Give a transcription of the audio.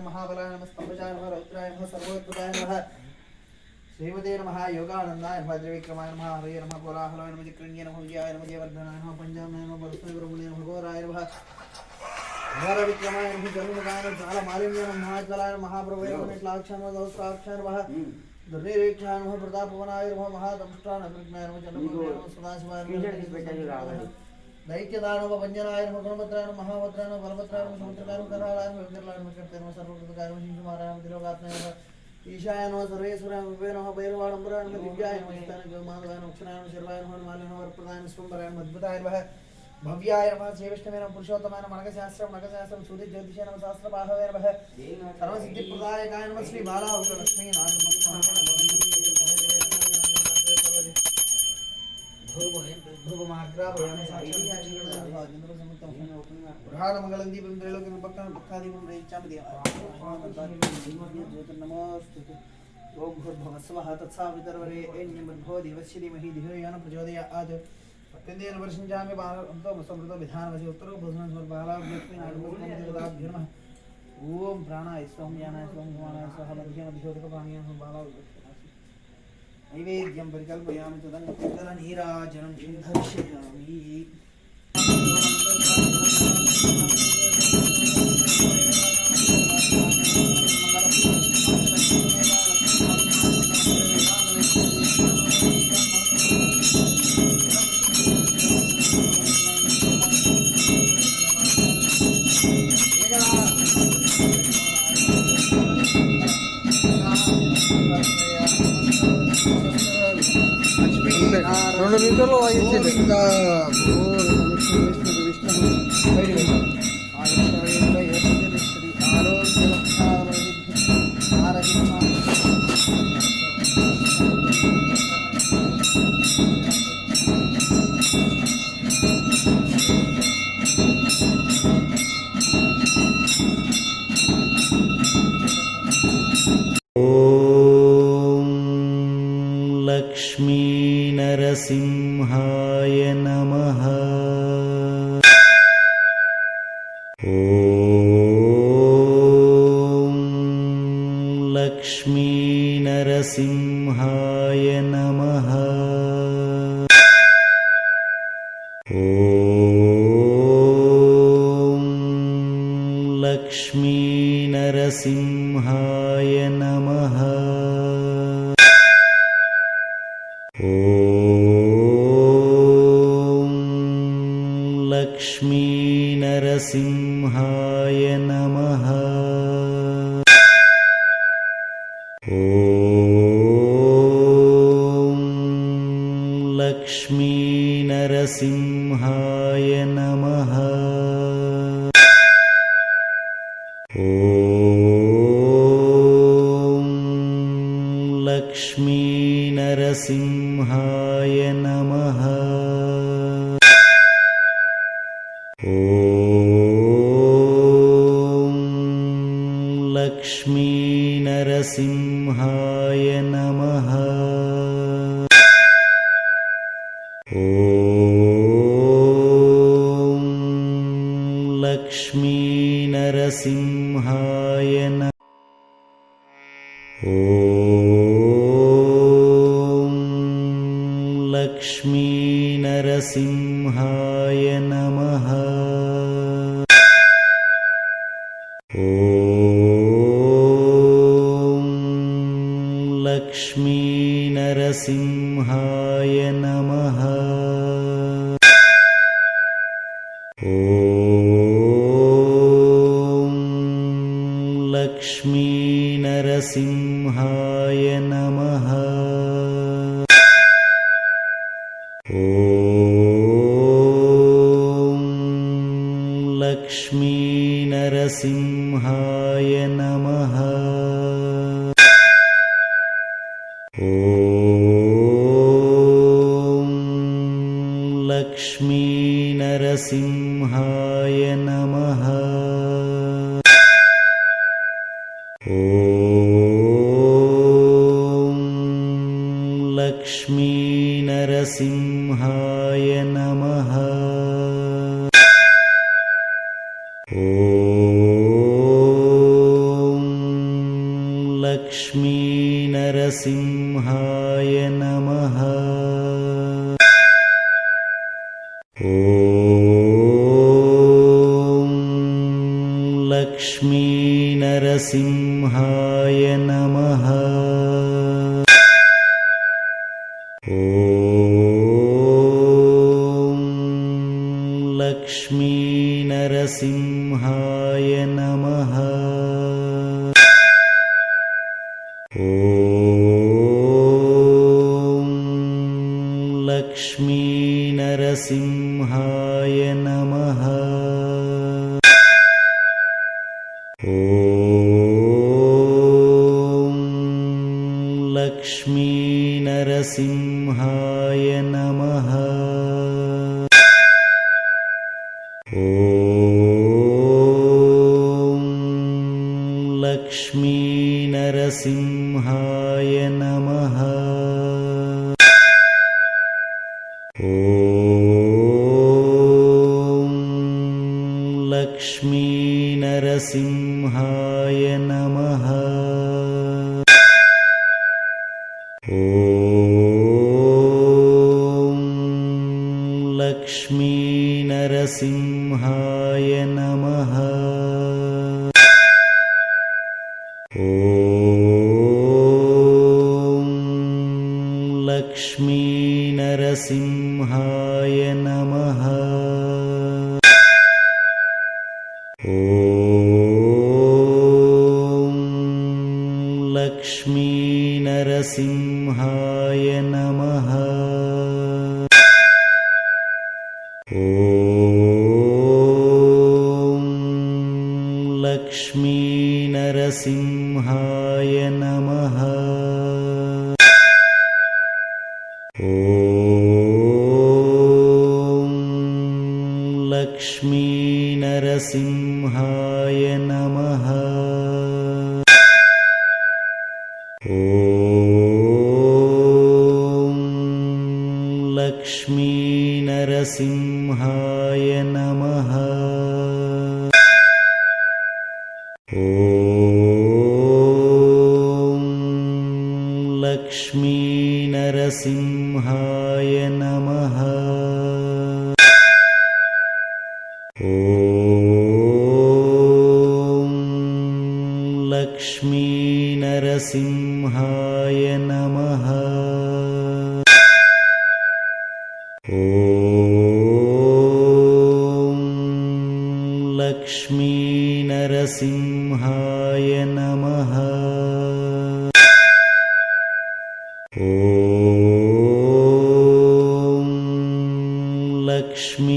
महाबलाय नमः स्तंभजाय नमः रौद्राय नमः सर्वोद्भुताय नमः श्रीमते नमः योगानंदाय नमः त्रिविक्रमाय नमः हरये नमः कोलाहलाय नमः जिक्रण्ये नमः विजयाय नमः जयवर्धनाय नमः पंचामय नमः परस्मैर्ब्रह्मणे नमः घोराय नमः घोरविक्रमाय नमः जन्मगाय नमः जालमालिन्याय नमः महाज्वलाय नमः महाप्रभवे नमः निट्लाक्षाय नमः दौस्त्राक्षाय नमः दुर्निरीक्षाय नमः प्रतापवनाय नमः महादंष्ट्राय नमः जन्मगाय नमः सदाशिवाय नमः दैत्यदाय नमः वंजनाय नमः गुणभद्राय नमः महाभद्राय नमः बलभद्राय नमः समुद्रकाय नमः करालाय नमः विद्यालय नमः कीर्तय नमः सर्वकृतकाय नमः शिशुमाराय नमः तिलोकात्मय नमः ईशाय नमः सर्वेश्वराय नमः नमः भैरवाडम्बराय नमः दिव्याय नमः स्थान गोमाधवाय नमः अक्षराय नमः शर्वाय नमः माल्य नमः वरप्रदाय नमः स्वंबराय नमः अद्भुताय नमः भव्याय नमः श्रीविष्णवे नमः पुरुषोत्तमाय नमः नगशास्त्रं सूर्य ज्योतिषाय नमः सहस्रबाहवे नमः सर्वसिद्धिप्रदायकाय नमः श्री बालावलक्ष्मी नारायण प्रहारमंगलं दीपं त्रैलोक्यं भक्तानां भक्तादीपं प्रयच्छामि ज्योतिर्नमोऽस्तु ओम भूर्भुवः स्वः तत्सवितुर्वरेण्यं भर्गो देवस्य धीमहि धियो यो नः प्रचोदयात् अत्यन्तेन वर्षिञ्चामि बालवन्तो समृतो विधानवसि उत्तरो भुजनं समर्पालाभ्यस्मै नागमस्मृतिदाभ्यो नमः ओम प्राणाय स्वं यानाय स्वं भवानाय स्वः मध्यमधियोदकपानीयं बालाव नैवेद्यं परिकल्पयामि तदनीराजनं धर्षयामि రెండు లీటర్లు వాయించింది लक्ष्मी नरसिंहाय नमः। ॐ लक्ष्मी नरसिंहाय नमः। ॐ लक्ष्मी नरसिंहाय नमः। ॐ लक्ष्मी नरसिंहाय नमः। ॐ लक्ष्मी नरसिंहाय नमः। ॐ लक्ष्मी नरसिंहाय नमः। ॐ लक्ष्मी नरसिंहाय नमः। ॐ लक्ष्मी नरसिंहाय नमः। लक्ष्मी नरसिंहाय नमः। ॐ लक्ष्मी नरसिंहाय नमः। ॐ लक्ष्मी नरसिंहाय नमः। ॐ लक्ष्मीनरसिंहाय नमः। ॐ लक्ष्मीनरसिंहाय नमः। ॐ लक्ष्मीनरसिंहाय नमः। ॐ लक्ष्मीनरसिंहाय नमः। ॐ लक्ष्मीनरसिंहाय नमः। ॐ लक्ष्मीनरसिंहाय नमः। ॐ लक्ष्मीनरसिंहाय नमः। ॐ लक्ष्मीनरसिंहाय नमः। ॐ लक्ष्मीनरसिंहाय नमः। ॐ लक्ष्मीनरसिंहाय नमः। ॐ लक्ष्मीनरसिंहाय नमः। ॐ लक्ष्मीनरसिंहाय नमः। ॐ लक्ष्मीनरसिंहाय नमः। ॐ लक्ष्मीनरसिंहाय नमः। ॐ लक्ष्मीनरसिंहाय नमः। ॐ लक्ष्मीनरसिंहाय नमः। ॐ लक्ष्मीनरसिंहाय नमः। ॐ लक्ष्मीनरसिंहाय नमः। ॐ लक्ष्मीनरसिंहाय नमः। ॐ लक्ष्मीनरसिंहाय